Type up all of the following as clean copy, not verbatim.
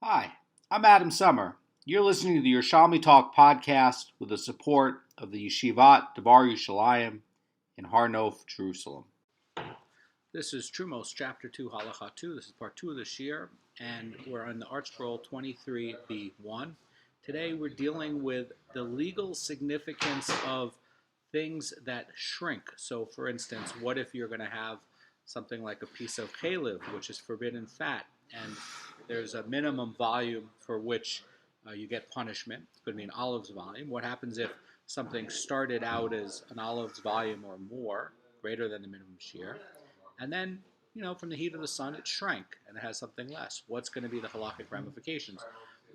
Hi, I'm Adam Summer. You're listening to the Yerushalmi Talk podcast with the support of the Yeshivat Devar Yerushalayim in Har Nof, Jerusalem. This is Terumos, Chapter 2, Halacha 2. This is part 2 of the shiur, and we're on the Art Scroll 23b1. Today we're dealing with the legal significance of things that shrink. So, for instance, what if you're going to have something like a piece of chalev, which is forbidden fat, and there's a minimum volume for which you get punishment. It could be an olive's volume. What happens if something started out as an olive's volume or more, greater than the minimum shiur, and then, from the heat of the sun, it shrank and it has something less? What's going to be the halachic ramifications?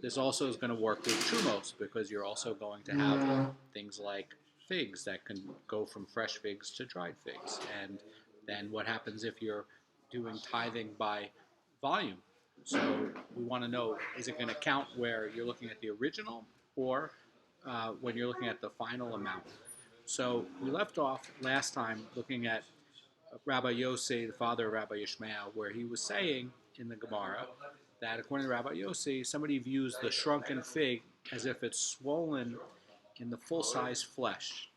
This also is going to work with Terumos, because you're also going to have things like figs that can go from fresh figs to dried figs. And then what happens if you're doing tithing by volume? So we want to know, is it going to count where you're looking at the original, or when you're looking at the final amount? So we left off last time looking at Rabbi Yossi, the father of Rabbi Ishmael, where he was saying in the Gemara that according to Rabbi Yossi, somebody views the shrunken fig as if it's swollen in the full-size flesh.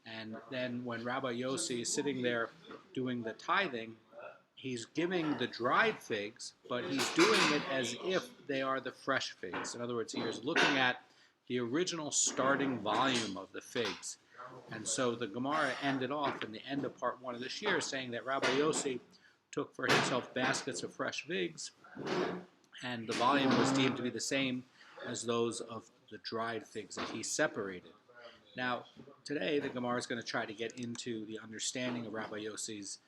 And then when Rabbi Yossi is sitting there doing the tithing, he's giving the dried figs, but he's doing it as if they are the fresh figs. In other words, he is looking at the original starting volume of the figs. And so the Gemara ended off in the end of part 1 of this year saying that Rabbi Yossi took for himself baskets of fresh figs, and the volume was deemed to be the same as those of the dried figs that he separated. Now, today the Gemara is going to try to get into the understanding of Rabbi Yossi's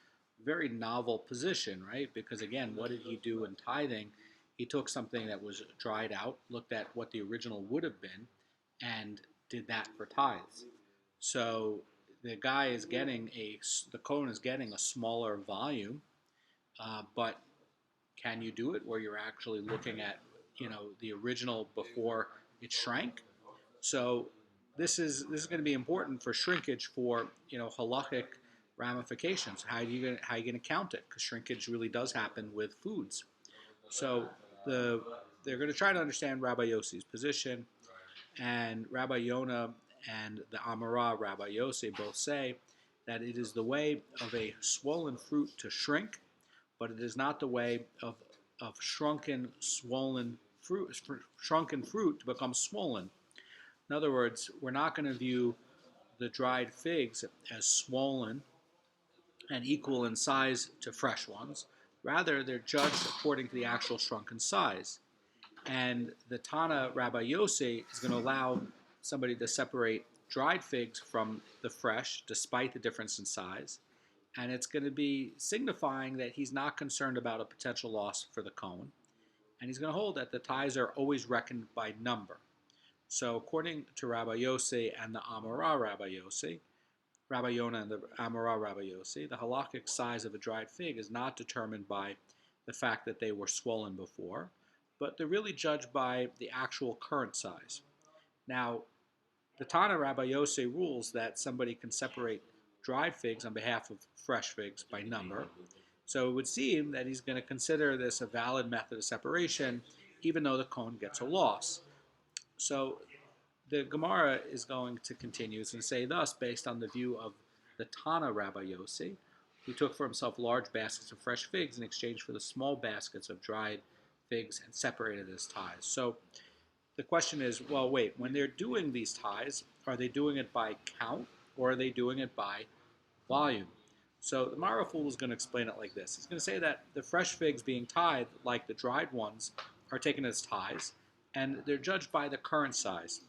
very novel position, right? Because again, what did he do in tithing? He took something that was dried out, looked at what the original would have been, and did that for tithes. So the guy is getting the Kohen is getting a smaller volume, but can you do it where you're actually looking at, the original before it shrank? So this is going to be important for shrinkage, for halachic ramifications. How are you going to count it? Because shrinkage really does happen with foods. So they're going to try to understand Rabbi Yossi's position, and Rabbi Yonah and the Amara Rabbi Yossi both say that it is the way of a swollen fruit to shrink, but it is not the way of shrunken fruit to become swollen. In other words, we're not going to view the dried figs as swollen and equal in size to fresh ones. Rather, they're judged according to the actual shrunken size. And the Tana Rabbi Yossi is going to allow somebody to separate dried figs from the fresh, despite the difference in size. And it's going to be signifying that he's not concerned about a potential loss for the Kohen. And he's going to hold that the tithes are always reckoned by number. So according to Rabbi Yossi and the Amara Rabbi Yossi, Rabbi Yonah and the Amara Rabbi Yossi, the halachic size of a dried fig is not determined by the fact that they were swollen before, but they're really judged by the actual current size. Now, the Tana Rabbi Yossi rules that somebody can separate dried figs on behalf of fresh figs by number. So it would seem that he's going to consider this a valid method of separation, even though the Kohen gets a loss. So the Gemara is going to continue. It's going to say thus, based on the view of the Tana Rabbi Yossi, who took for himself large baskets of fresh figs in exchange for the small baskets of dried figs and separated his tithes. So the question is, well, wait, when they're doing these tithes, are they doing it by count, or are they doing it by volume? So the Maraful is going to explain it like this. He's going to say that the fresh figs being tithed, like the dried ones, are taken as tithes, and they're judged by the current size.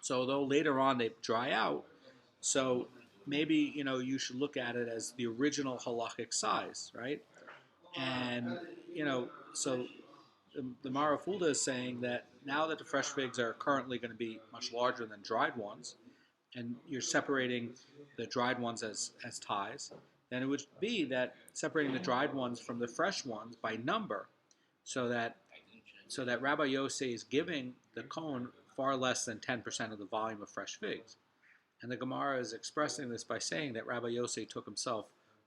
So though later on they dry out, so maybe you should look at it as the original halachic size, right? And so the Marafulda is saying that now that the fresh figs are currently going to be much larger than dried ones, and you're separating the dried ones as tithes, then it would be that separating the dried ones from the fresh ones by number, so that Rabbi Yossi is giving the Kohen far less than 10% of the volume of fresh figs. And the Gemara is expressing this by saying that Rabbi Yossi took himself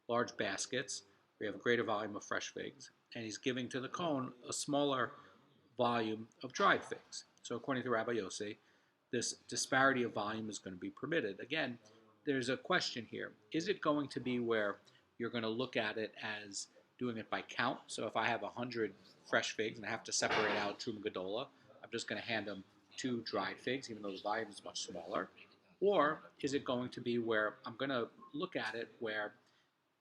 large baskets, we have a greater volume of fresh figs, and he's giving to the Kohen a smaller volume of dried figs. So according to Rabbi Yossi, this disparity of volume is going to be permitted. Again, there's a question here. Is it going to be where you're going to look at it as doing it by count? So if I have 100 fresh figs and I have to separate out Truma Gadola, I'm just going to hand them 2 dried figs, even though the volume is much smaller. Or is it going to be where I'm going to look at it where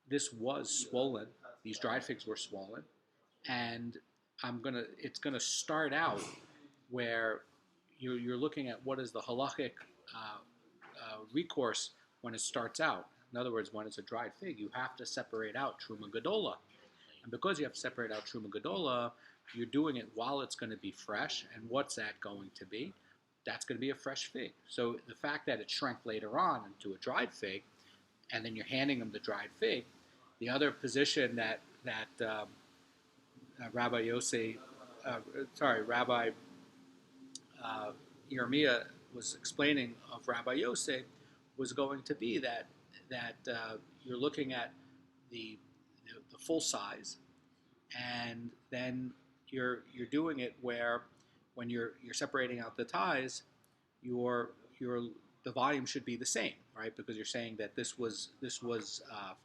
this was swollen, these dried figs were swollen, and it's gonna start out where you're looking at what is the halachic recourse when it starts out. In other words, when it's a dried fig, you have to separate out Truma Gadola. And because you have to separate out Truma Gadola, you're doing it while it's going to be fresh. And what's that going to be? That's going to be a fresh fig. So the fact that it shrank later on into a dried fig, and then you're handing them the dried fig, the other position that Rabbi Yossi, Rabbi Yerushalmi was explaining of Rabbi Yossi was going to be that you're looking at the full size, and then you're doing it where when you're separating out the ties, the volume should be the same, right? Because you're saying that this was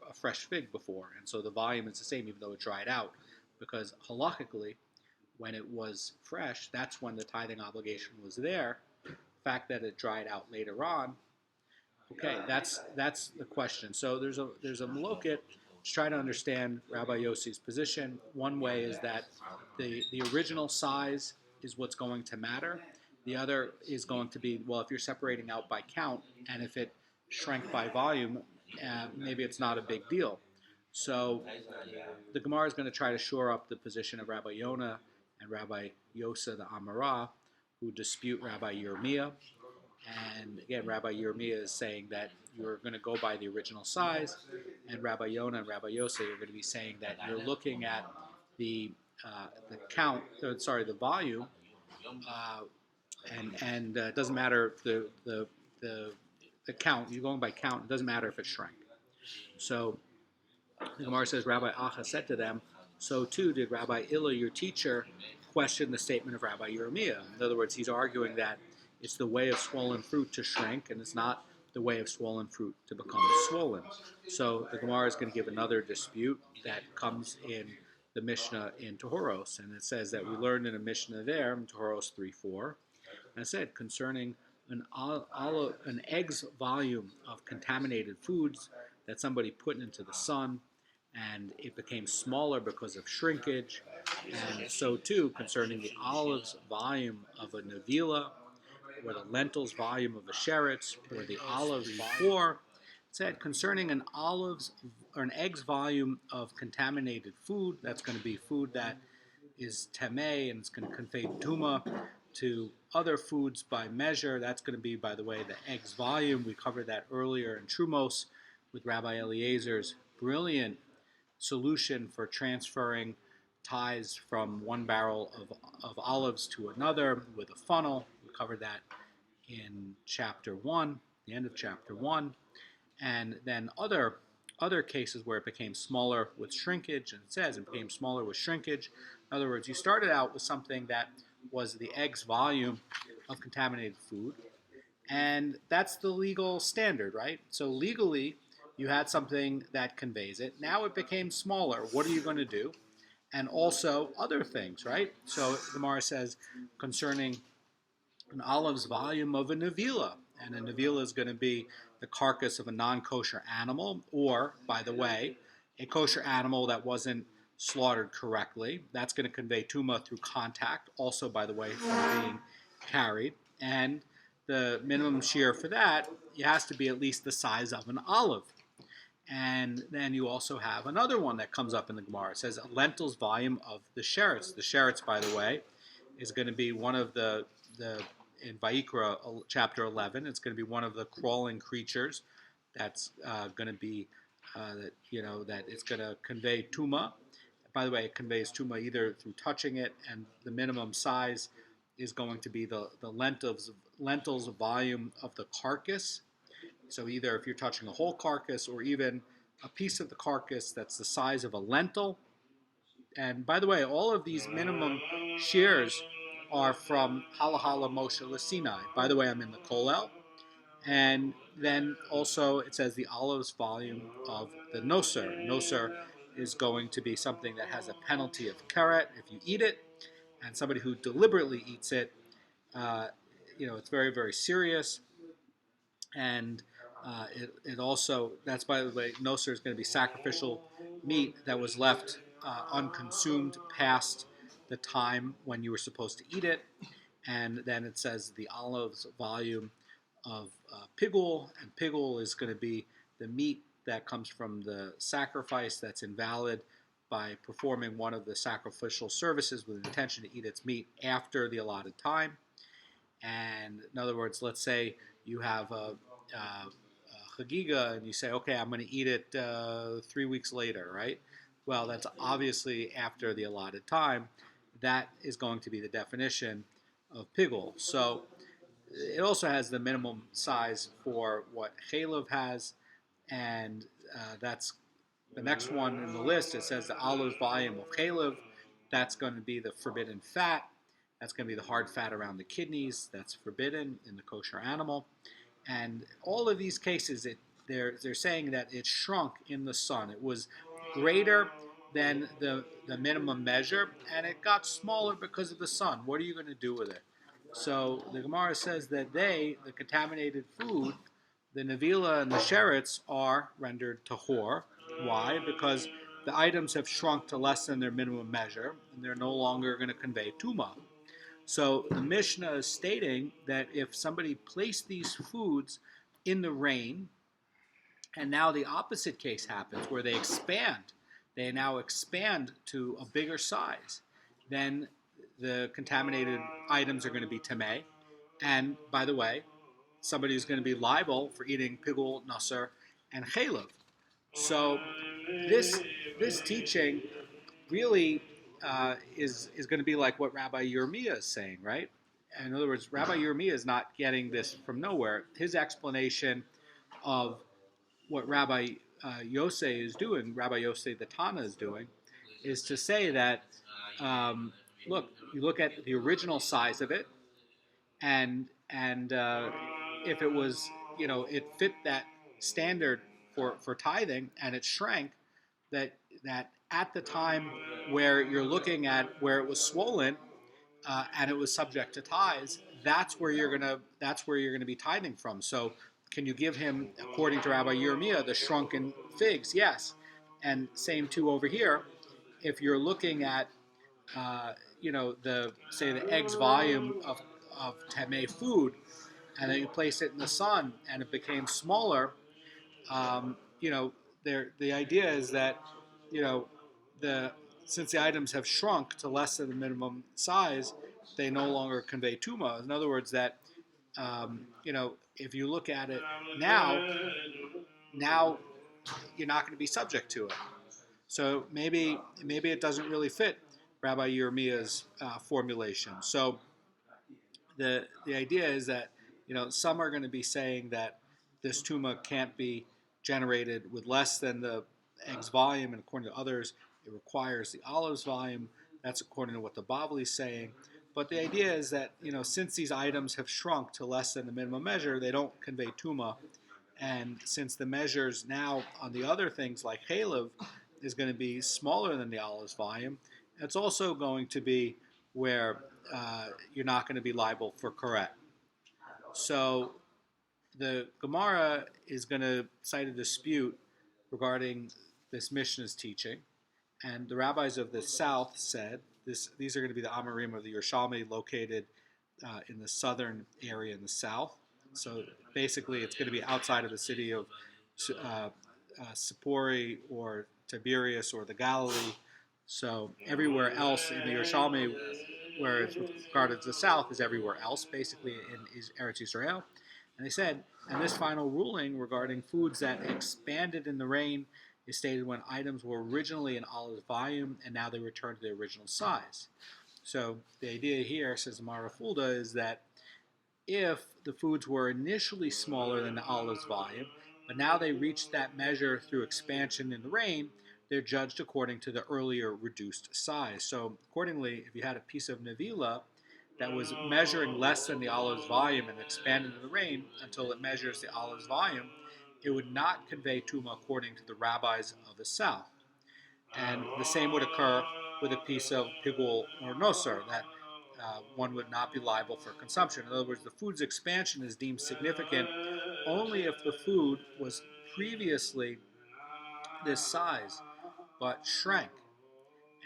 a fresh fig before, and so the volume is the same even though it dried out. Because halachically, when it was fresh, that's when the tithing obligation was there. The fact that it dried out later on, okay, that's the question. So there's a malokit to try to understand Rabbi Yossi's position. One way is that the original size is what's going to matter. The other is going to be, well, if you're separating out by count, and if it shrank by volume, maybe it's not a big deal. So the Gemara is going to try to shore up the position of Rabbi Yonah and Rabbi Yosa the Amara, who dispute Rabbi Yerushalmi. And again, Rabbi Yerushalmi is saying that you're going to go by the original size, and Rabbi Yonah and Rabbi Yosa are going to be saying that you're looking at the volume, and it doesn't matter if the count. You're going by count. It doesn't matter if it shrank. So the Gemara says, Rabbi Acha said to them, so too did Rabbi Illa, your teacher, question the statement of Rabbi Yerushalmi. In other words, he's arguing that it's the way of swollen fruit to shrink, and it's not the way of swollen fruit to become swollen. So the Gemara is going to give another dispute that comes in the Mishnah in Terumos, and it says that we learned in a Mishnah there, in Terumos 3:4, and it said concerning an egg's volume of contaminated foods that somebody put into the sun, and it became smaller because of shrinkage, and so too concerning the olive's volume of a nevila, or the lentils volume of a sheretz, or the olive's volume. It said concerning an egg's volume of contaminated food, that's going to be food that is temeh, and it's going to convey tuma to other foods by measure. That's going to be, by the way, the egg's volume. We covered that earlier in Terumos with Rabbi Eliezer's brilliant solution for transferring ties from one barrel of olives to another with a funnel. We covered that in chapter 1, the end of chapter 1. And then other cases where it became smaller with shrinkage, and it says it became smaller with shrinkage. In other words, you started out with something that was the egg's volume of contaminated food, and that's the legal standard, right? So legally, you had something that conveys it. Now it became smaller. What are you going to do? And also other things, right? So the Gemara says concerning an olive's volume of a nevila, and a nevila is going to be the carcass of a non-kosher animal, or, by the way, a kosher animal that wasn't slaughtered correctly. That's going to convey tuma through contact, also, by the way, from being carried. And the minimum shiur for that, it has to be at least the size of an olive. And then you also have another one that comes up in the Gemara. It says a lentil's volume of the sheretz. The sheretz, by the way, is going to be one of the in Vayikra chapter 11. It's going to be one of the crawling creatures that's going to be that it's going to convey tuma. By the way, it conveys tuma either through touching it, and the minimum size is going to be the lentils volume of the carcass. So either if you're touching a whole carcass or even a piece of the carcass that's the size of a lentil. And by the way, all of these minimum shiurs are from Halahala Moshe Sinai. By the way, I'm in the Kolel. And then also it says the olives volume of the noser. Noser is going to be something that has a penalty of karet if you eat it, and somebody who deliberately eats it, uh, it's very, very serious. And it also, that's by the way, noser is going to be sacrificial meat that was left unconsumed past the time when you were supposed to eat it. And then it says the olives volume of pigul, and pigul is going to be the meat that comes from the sacrifice that's invalid by performing one of the sacrificial services with an intention to eat its meat after the allotted time. And in other words, let's say you have a chagiga and you say, okay, I'm going to eat it 3 weeks later, right? Well, that's obviously after the allotted time. That is going to be the definition of pigul. So it also has the minimum size for what chalev has, and that's the next one in the list. It says the olive volume of chalev. That's going to be the forbidden fat. That's going to be the hard fat around the kidneys. That's forbidden in the kosher animal. And all of these cases, they're saying that it shrunk in the sun. It was greater than the minimum measure, and it got smaller because of the sun. What are you going to do with it? So the Gemara says that the contaminated food, the nevila and the sheretz, are rendered tahor. Why? Because the items have shrunk to less than their minimum measure, and they're no longer going to convey tuma. So the Mishnah is stating that if somebody placed these foods in the rain, and now the opposite case happens where they now expand to a bigger size, then the contaminated items are going to be tameh. And by the way, somebody is going to be liable for eating pigul, nasr, and chalev. So this teaching really is going to be like what Rabbi Yerushalmi is saying, right? In other words, Rabbi Yerushalmi is not getting this from nowhere. His explanation of what Rabbi Yosei is doing, Rabbi Yosei the Tana is doing, is to say that, look, you look at the original size of it, and if it was, it fit that standard for tithing, and it shrank, that at the time where you're looking at where it was swollen and it was subject to tithes, that's where you're gonna be tithing from. So can you give him, according to Rabbi Yerushalmi, the shrunken figs? Yes. And same too over here. If you're looking at the eggs volume of tameh food, and then you place it in the sun and it became smaller, um, you know, the idea is that, since the items have shrunk to less than the minimum size, they no longer convey tuma. In other words, that if you look at it now you're not going to be subject to it. So maybe it doesn't really fit Rabbi Yerushalmi's formulation. So the idea is that some are going to be saying that this tuma can't be generated with less than the egg's volume, and according to others, it requires the olive's volume. That's according to what the Bavli is saying. But the idea is that since these items have shrunk to less than the minimum measure, they don't convey tuma. And since the measures now on the other things like chalev is going to be smaller than the olive's volume, it's also going to be where you're not going to be liable for karet. So the Gemara is going to cite a dispute regarding this Mishnah's teaching, and the rabbis of the south said these are going to be the Amorim of the Yerushalmi located in the southern area in the south. So basically, it's going to be outside of the city of Sipori or Tiberias or the Galilee. So everywhere else in the Yerushalmi, where it's regarded as the south, is everywhere else, basically in Eretz Yisrael. And they said, and this final ruling regarding foods that expanded in the rain is stated when items were originally in olive volume and now they return to their original size. So the idea here, says Mara Fulda, is that if the foods were initially smaller than the olive's volume, but now they reached that measure through expansion in the rain, they're judged according to the earlier reduced size. So accordingly, if you had a piece of nevila that was measuring less than the olive's volume and expanded in the rain until it measures the olive's volume, it would not convey tuma according to the rabbis of the south. And the same would occur with a piece of pigul or nosar, that one would not be liable for consumption. In other words, the food's expansion is deemed significant only if the food was previously this size but shrank,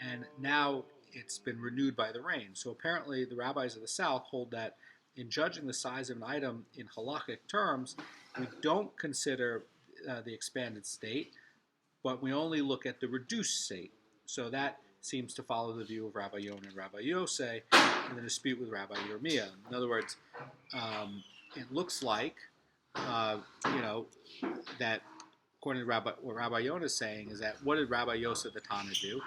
and now it's been renewed by the rain. So apparently the rabbis of the south hold that in judging the size of an item in halachic terms, we don't consider the expanded state, but we only look at the reduced state. So that seems to follow the view of Rabbi Yonah and Rabbi Yosei in the dispute with Rabbi Yirmiyah. In other words, it looks like, that according to what Rabbi Yonah is saying is that what did Rabbi Yosef the Tana do?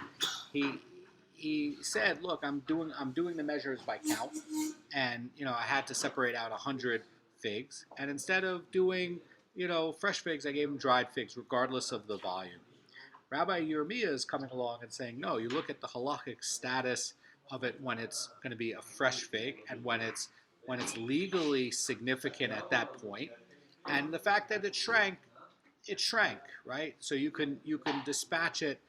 He said, look, I'm doing the measures by count, and I had to separate out 100 figs, and instead of doing fresh figs, I gave him dried figs, regardless of the volume. Rabbi Yirmiyah is coming along and saying, no, you look at the halachic status of it when it's going to be a fresh fig and when it's legally significant at that point, and the fact that it shrank, right? So you can dispatch it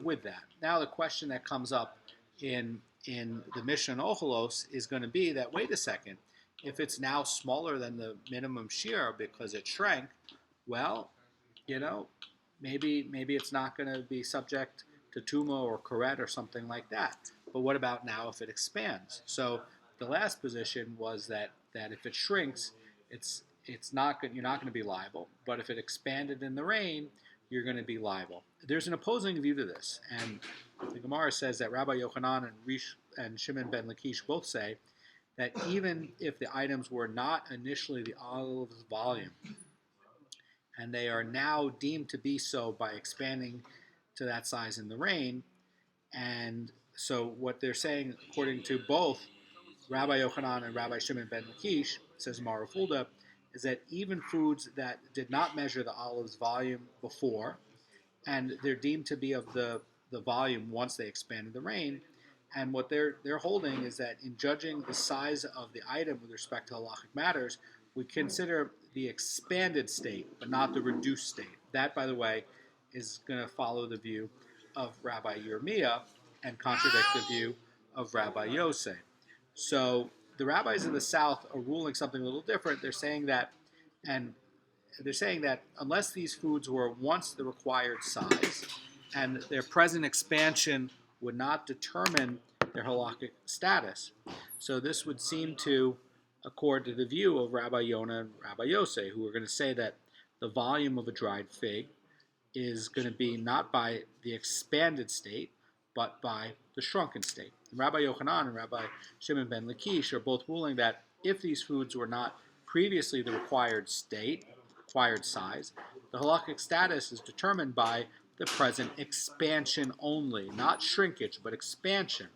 with that. Now the question that comes up in the Mishnah Ocholos is going to be that, wait a second, if it's now smaller than the minimum shiur because it shrank, well, maybe it's not going to be subject to tuma or karet or something like that. But what about now if it expands? So the last position was that if it shrinks, it's not good. You're not going to be liable. But if it expanded in the rain, you're going to be liable. There's an opposing view to this, and the Gemara says that Rabbi Yochanan and Shimon ben Lakish both say that even if the items were not initially the olive's volume, and they are now deemed to be so by expanding to that size in the rain, and so what they're saying, according to both Rabbi Yochanan and Rabbi Shimon ben Lakish, says Marafulda, is that even foods that did not measure the olive's volume before, and they're deemed to be of the volume once they expanded the rain, and what they're holding is that in judging the size of the item with respect to halachic matters, we consider the expanded state, but not the reduced state. That, by the way, is going to follow the view of Rabbi Yirmiyah and contradict the view of Rabbi Yosei. So the rabbis of the south are ruling something a little different. They're saying that unless these foods were once the required size, and their present expansion would not determine their halachic status. So this would seem to accord to the view of Rabbi Yonah and Rabbi Yosei, who are going to say that the volume of a dried fig is going to be not by the expanded state, but by the shrunken state. And Rabbi Yochanan and Rabbi Shimon ben Lakish are both ruling that if these foods were not previously the required size, the halachic status is determined by the present expansion only, not shrinkage, but expansion.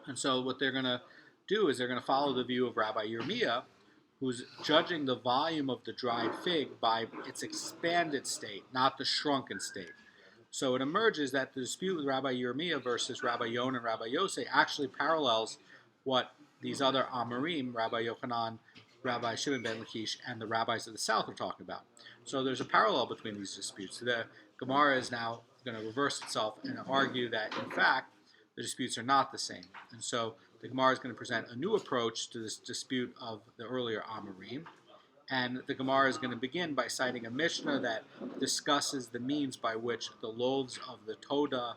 And so what they're going to do is they're going to follow the view of Rabbi Yirmiyah, who's judging the volume of the dried fig by its expanded state, not the shrunken state. So it emerges that the dispute with Rabbi Yirmiyah versus Rabbi Yonah and Rabbi Yosei actually parallels what these other Amorim, Rabbi Yochanan, Rabbi Shimon ben Lakish, and the rabbis of the south are talking about. So there's a parallel between these disputes. The Gemara is now going to reverse itself and argue that, in fact, the disputes are not the same. And so the Gemara is going to present a new approach to this dispute of the earlier Amorim. And the Gemara is going to begin by citing a Mishnah that discusses the means by which the loaves of the Toda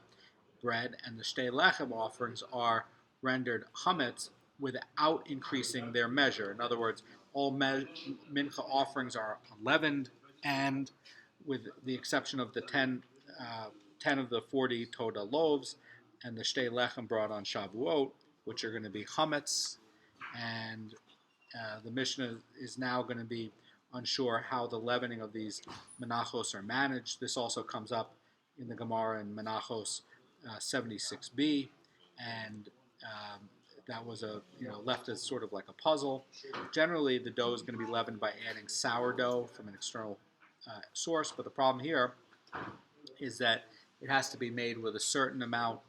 bread and the Shtei Lechem offerings are rendered chametz without increasing their measure. In other words, all mincha offerings are unleavened, and with the exception of the 10 of the 40 Toda loaves and the Shtei Lechem brought on Shavuot, which are going to be chametz, and the Mishnah is now going to be unsure how the leavening of these menachos are managed. This also comes up in the Gemara in Menachos 76b, and that was left as sort of like a puzzle. Generally, the dough is going to be leavened by adding sourdough from an external source, but the problem here is that it has to be made with a certain amount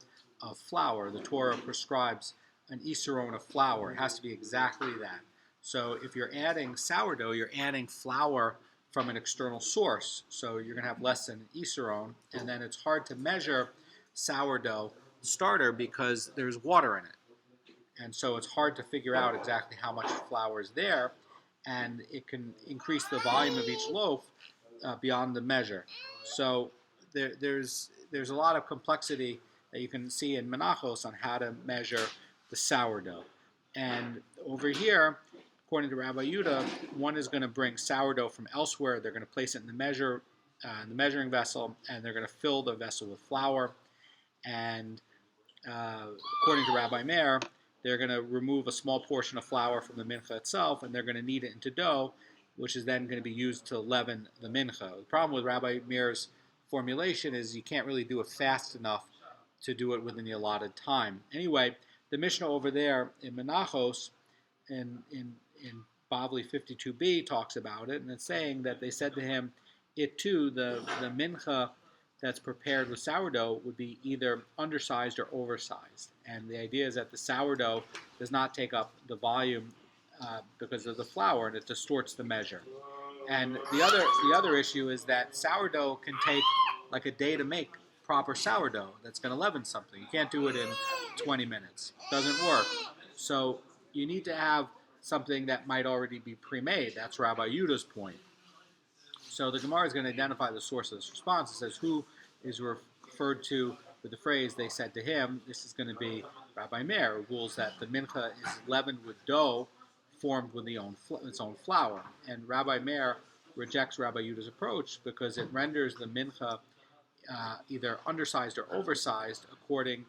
of flour. The Torah prescribes an isaron of flour. It has to be exactly that. So if you're adding sourdough, you're adding flour from an external source. So you're going to have less than an isaron, and then it's hard to measure sourdough starter because there's water in it. And so it's hard to figure out exactly how much flour is there, and it can increase the volume of each loaf beyond the measure. So there's a lot of complexity that you can see in Menachos on how to measure the sourdough. And over here, according to Rabbi Yehuda, one is going to bring sourdough from elsewhere. They're going to place it in the measuring vessel, and they're going to fill the vessel with flour. And according to Rabbi Meir, they're going to remove a small portion of flour from the mincha itself, and they're going to knead it into dough, which is then going to be used to leaven the mincha. The problem with Rabbi Meir's formulation is you can't really do it fast enough to do it within the allotted time. Anyway, the Mishnah over there in Menachos, in Bavli 52b, talks about it, and it's saying that they said to him, it too, the mincha that's prepared with sourdough would be either undersized or oversized. And the idea is that the sourdough does not take up the volume because of the flour, and it distorts the measure. And the other issue is that sourdough can take like a day to make proper sourdough that's going to leaven something. You can't do it in 20 minutes. It doesn't work. So you need to have something that might already be pre-made. That's Rabbi Yehuda's point. So the Gemara is going to identify the source of this response. It says, who is referred to with the phrase, they said to him. This is going to be Rabbi Meir, who rules that the mincha is leavened with dough formed with its own flour. And Rabbi Meir rejects Rabbi Yehuda's approach because it renders the mincha either undersized or oversized according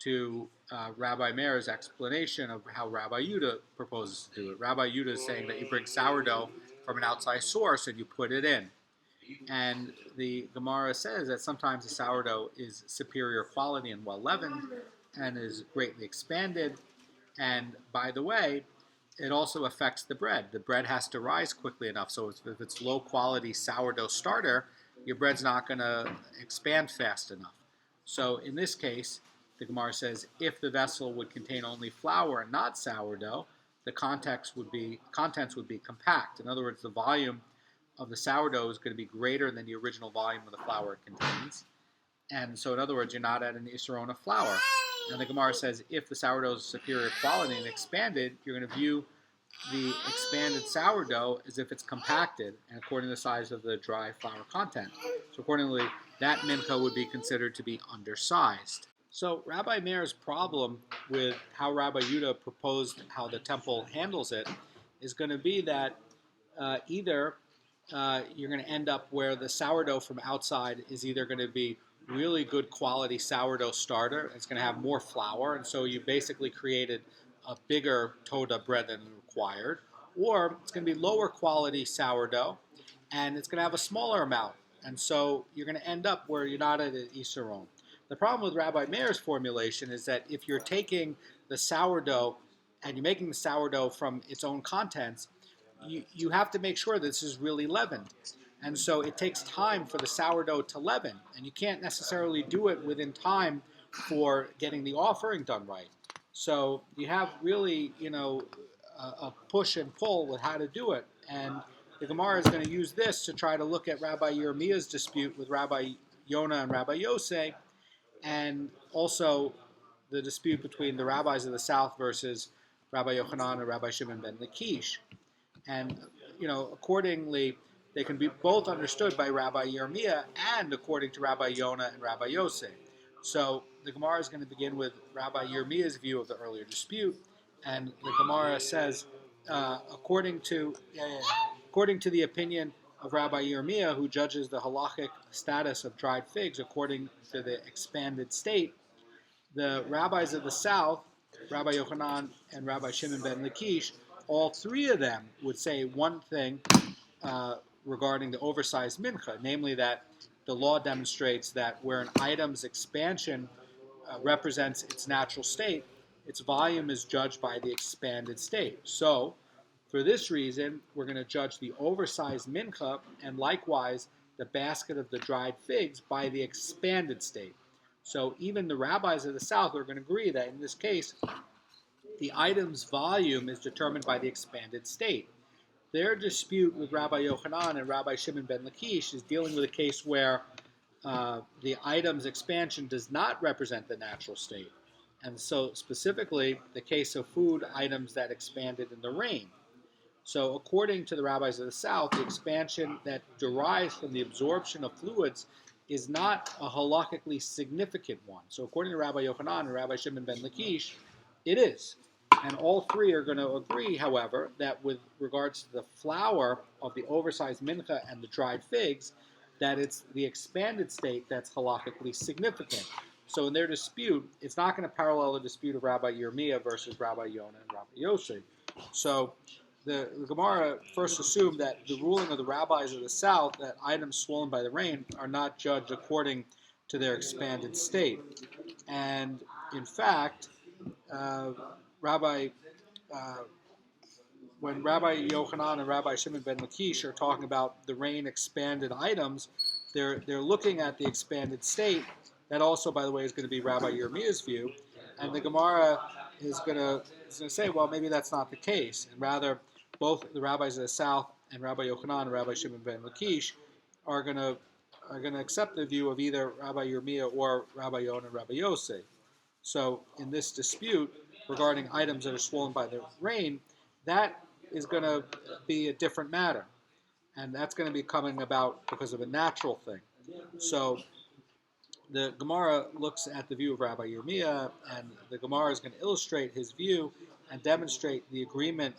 to Rabbi Meir's explanation of how Rabbi Yehuda proposes to do it. Rabbi Yehuda is saying that you bring sourdough from an outside source and you put it in. And the Gemara says that sometimes the sourdough is superior quality and well leavened and is greatly expanded. And by the way, it also affects the bread. The bread has to rise quickly enough. So if it's low quality sourdough starter, your bread's not going to expand fast enough. So in this case, the Gemara says if the vessel would contain only flour and not sourdough, the contents would be compact. In other words, the volume of the sourdough is going to be greater than the original volume of the flour it contains. And so in other words, you're not at an isaron of flour. And the Gemara says if the sourdough is superior quality and expanded, you're going to view the expanded sourdough as if it's compacted and according to the size of the dry flour content. So accordingly, that mincha would be considered to be undersized. So Rabbi Meir's problem with how Rabbi Yehuda proposed how the temple handles it is going to be that either you're going to end up where the sourdough from outside is either going to be really good quality sourdough starter, it's going to have more flour, and so you basically created a bigger toda bread than required, or it's going to be lower quality sourdough, and it's going to have a smaller amount, and so you're going to end up where you're not at an isaron. The problem with Rabbi Meir's formulation is that if you're taking the sourdough and you're making the sourdough from its own contents, you have to make sure that this is really leavened. And so it takes time for the sourdough to leaven, and you can't necessarily do it within time for getting the offering done right. So you have really, a push and pull with how to do it. And the Gemara is going to use this to try to look at Rabbi Yirmiyah's dispute with Rabbi Yonah and Rabbi Yosei, and also the dispute between the rabbis of the south versus Rabbi Yochanan and Rabbi Shimon ben Lakish. And, accordingly, they can be both understood by Rabbi Yirmiyah and according to Rabbi Yonah and Rabbi Yosei. So the Gemara is going to begin with Rabbi Yirmiyah's view of the earlier dispute, and the Gemara says, according to the opinion of Rabbi Yirmiyah, who judges the halachic status of dried figs according to the expanded state, the rabbis of the south, Rabbi Yochanan and Rabbi Shimon ben Lakish, all three of them would say one thing regarding the oversized mincha, namely that the law demonstrates that where an item's expansion represents its natural state, its volume is judged by the expanded state. So, for this reason, we're going to judge the oversized mincha and likewise the basket of the dried figs by the expanded state. So even the rabbis of the south are going to agree that in this case, the item's volume is determined by the expanded state. Their dispute with Rabbi Yochanan and Rabbi Shimon ben Lakish is dealing with a case where the item's expansion does not represent the natural state. And so specifically, the case of food items that expanded in the rain. So according to the rabbis of the South, the expansion that derives from the absorption of fluids is not a halachically significant one. So according to Rabbi Yochanan and Rabbi Shimon ben Lakish, it is. And all three are going to agree, however, that with regards to the flour of the oversized mincha and the dried figs, that it's the expanded state that's halachically significant. So in their dispute, it's not going to parallel the dispute of Rabbi Yirmiyah versus Rabbi Yonah and Rabbi Yosef. So the Gemara first assumed that the ruling of the rabbis of the South that items swollen by the rain are not judged according to their expanded state. And in fact, when Rabbi Yochanan and Rabbi Shimon ben Lakish are talking about the rain expanded items, they're looking at the expanded state. That also, by the way, is going to be Rabbi Yirmiyah's view, and the Gemara is going to say, well, maybe that's not the case, and rather both the rabbis of the South and Rabbi Yochanan and Rabbi Shimon ben Lakish are going to accept the view of either Rabbi Yirmiyah or Rabbi Yonah and Rabbi Yosef. So in this dispute regarding items that are swollen by the rain, that is going to be a different matter. And that's going to be coming about because of a natural thing. So the Gemara looks at the view of Rabbi Yirmiyah, and the Gemara is going to illustrate his view and demonstrate the agreement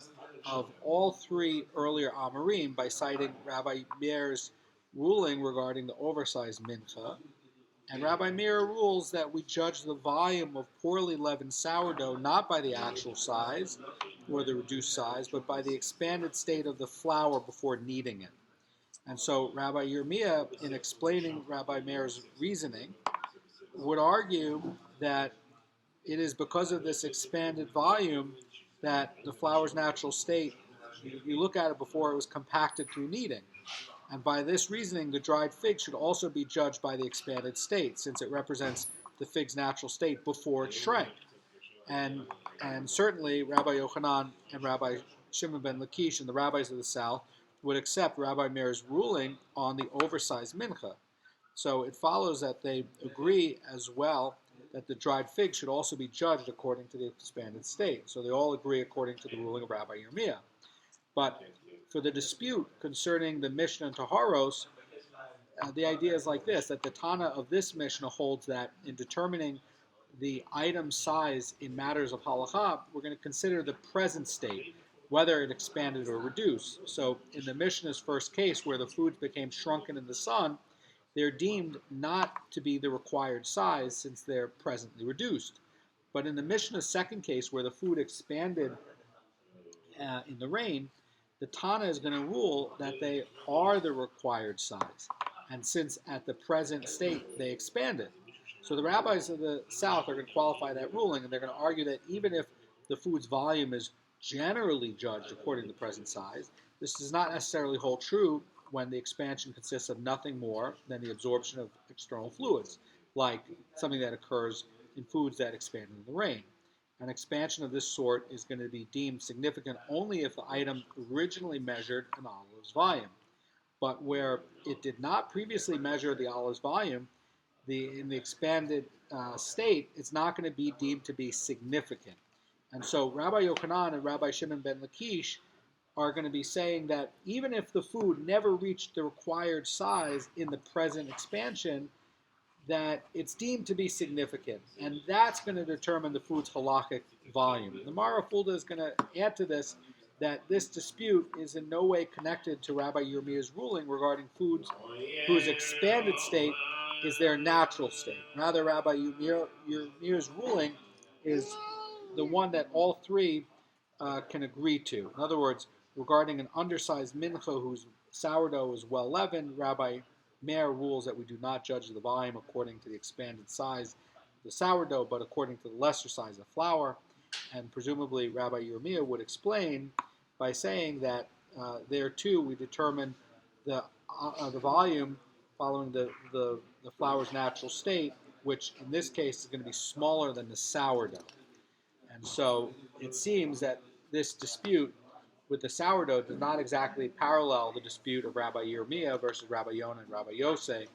of all three earlier Amorim by citing Rabbi Meir's ruling regarding the oversized mincha. And Rabbi Meir rules that we judge the volume of poorly leavened sourdough not by the actual size or the reduced size, but by the expanded state of the flour before kneading it. And so Rabbi Yirmiyah, in explaining Rabbi Meir's reasoning, would argue that it is because of this expanded volume that the flour's natural state, you look at it before it was compacted through kneading. And by this reasoning, the dried fig should also be judged by the expanded state, since it represents the fig's natural state before it shrank. And certainly Rabbi Yochanan and Rabbi Shimon ben Lakish and the rabbis of the South would accept Rabbi Meir's ruling on the oversized mincha. So it follows that they agree as well that the dried fig should also be judged according to the expanded state. So they all agree according to the ruling of Rabbi Yirmiyah. But for the dispute concerning the Mishnah and Taharos, the idea is like this, that the Tana of this Mishnah holds that in determining the item size in matters of halacha, we're going to consider the present state, whether it expanded or reduced. So in the Mishnah's first case, where the foods became shrunken in the sun, they're deemed not to be the required size since they're presently reduced. But in the Mishnah's second case, where the food expanded in the rain, the Tana is going to rule that they are the required size. And since at the present state they expanded. So the rabbis of the South are going to qualify that ruling, and they're going to argue that even if the food's volume is generally judged according to the present size, this does not necessarily hold true when the expansion consists of nothing more than the absorption of external fluids, like something that occurs in foods that expand in the rain. An expansion of this sort is going to be deemed significant only if the item originally measured an olive's volume. But where it did not previously measure the olive's volume, in the expanded state, it's not going to be deemed to be significant. And so Rabbi Yochanan and Rabbi Shimon ben Lakish are going to be saying that even if the food never reached the required size in the present expansion, that it's deemed to be significant, and that's going to determine the food's halachic volume. The Mara Fulda is going to add to this that this dispute is in no way connected to Rabbi Yirmiyah's ruling regarding foods whose expanded state is their natural state. Rather, Rabbi Yirmiyah's ruling is the one that all three can agree to. In other words, regarding an undersized mincha whose sourdough is well leavened, Rabbi Meir rules that we do not judge the volume according to the expanded size of the sourdough, but according to the lesser size of flour. And presumably Rabbi Yirmiyah would explain by saying that there too we determine the volume following the flour's natural state, which in this case is going to be smaller than the sourdough. And so it seems that this dispute with the sourdough does not exactly parallel the dispute of Rabbi Yirmiyah versus Rabbi Yonah and Rabbi Yosei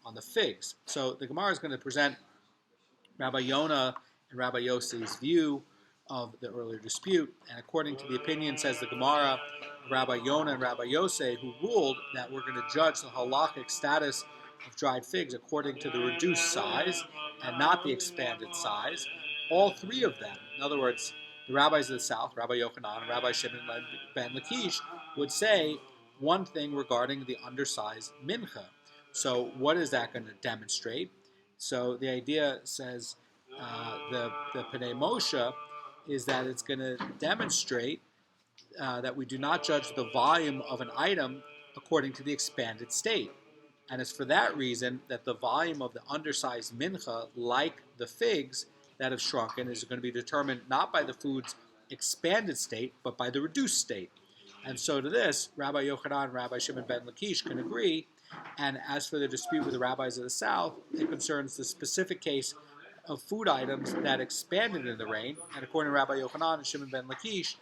on the figs. So the Gemara is going to present Rabbi Yonah and Rabbi Yosei's view of the earlier dispute, and according to the opinion, says the Gemara, Rabbi Yonah and Rabbi Yosei, who ruled that we're going to judge the halachic status of dried figs according to the reduced size and not the expanded size. All three of them, in other words, the rabbis of the south, Rabbi Yochanan and Rabbi Shimon ben Lakish, would say one thing regarding the undersized mincha. So what is that going to demonstrate? So the idea says the Pnei Moshe is that it's going to demonstrate that we do not judge the volume of an item according to the expanded state. And it's for that reason that the volume of the undersized mincha, like the figs that have shrunken, is going to be determined not by the food's expanded state, but by the reduced state. And so to this, Rabbi Yochanan and Rabbi Shimon ben Lakish can agree. And as for the dispute with the rabbis of the south, it concerns the specific case of food items that expanded in the rain. And according to Rabbi Yochanan and Shimon ben Lakish,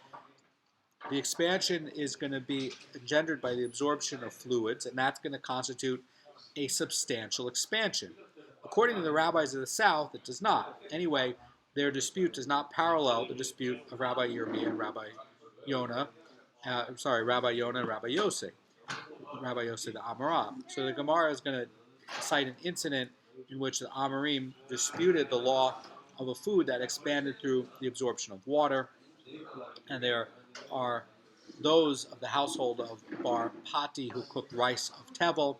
the expansion is going to be engendered by the absorption of fluids, and that's going to constitute a substantial expansion. According to the rabbis of the south, it does not. Anyway, their dispute does not parallel the dispute of Rabbi Yirmiyah and Rabbi Yonah. Rabbi Yonah and Rabbi Yosei. Rabbi Yosei the Amarah. So the Gemara is going to cite an incident in which the Amorim disputed the law of a food that expanded through the absorption of water, and there are those of the household of Bar Pati who cooked rice of tevel,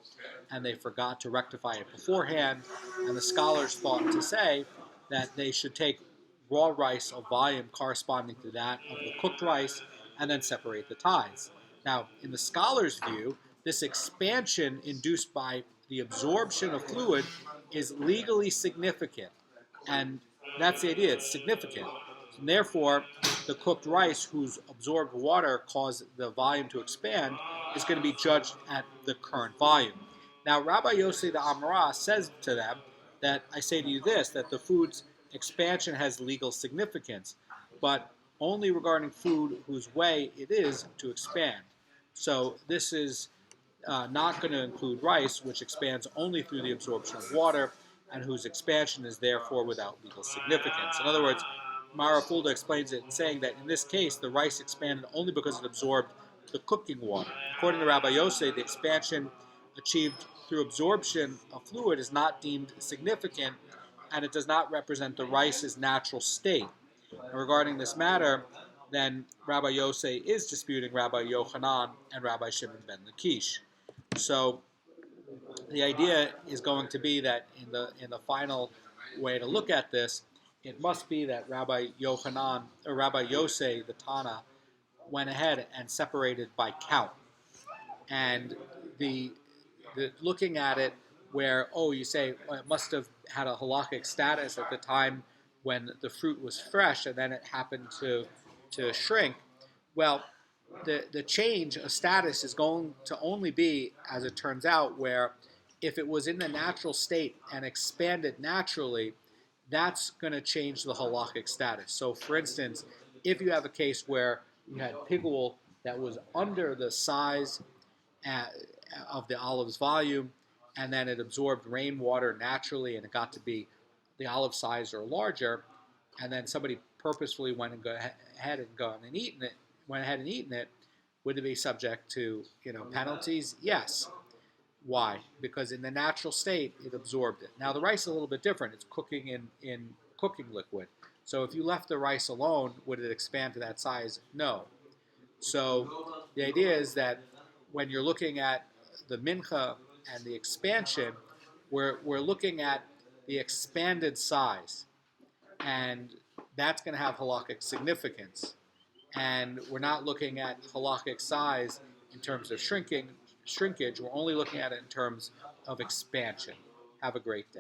and they forgot to rectify it beforehand, and the scholars thought to say that they should take raw rice of volume corresponding to that of the cooked rice, and then separate the tithes. Now, in the scholars' view, this expansion induced by the absorption of fluid is legally significant, and that's the idea, it's significant. And therefore, the cooked rice whose absorbed water caused the volume to expand is going to be judged at the current volume. Now, Rabbi Yosei the Amarah says to them that I say to you this, that the food's expansion has legal significance, but only regarding food whose way it is to expand. So this is not going to include rice, which expands only through the absorption of water, and whose expansion is therefore without legal significance. In other words, Mara Fulda explains it in saying that in this case, the rice expanded only because it absorbed the cooking water. According to Rabbi Yosei, the expansion achieved through absorption of fluid is not deemed significant, and it does not represent the rice's natural state. And regarding this matter, then Rabbi Yosei is disputing Rabbi Yochanan and Rabbi Shimon ben Lakish. So the idea is going to be that in the final way to look at this, it must be that Rabbi Yochanan or Rabbi Yosei the Tana went ahead and separated by count, and the looking at it where you say it must have had a halachic status at the time when the fruit was fresh and then it happened to shrink. Well, the change of status is going to only be, as it turns out, where if it was in the natural state and expanded naturally, that's going to change the halachic status. So, for instance, if you have a case where you had pigul that was under the size of the olive's volume, and then it absorbed rainwater naturally, and it got to be the olive size or larger, and then somebody purposefully went ahead and eaten it, would it be subject to penalties? Yes. Why? Because in the natural state, it absorbed it. Now, the rice is a little bit different. It's cooking in cooking liquid. So if you left the rice alone, would it expand to that size? No. So the idea is that when you're looking at the mincha and the expansion, we're looking at the expanded size. And that's going to have halachic significance. And we're not looking at halachic size in terms of shrinkage. We're only looking at it in terms of expansion. Have a great day.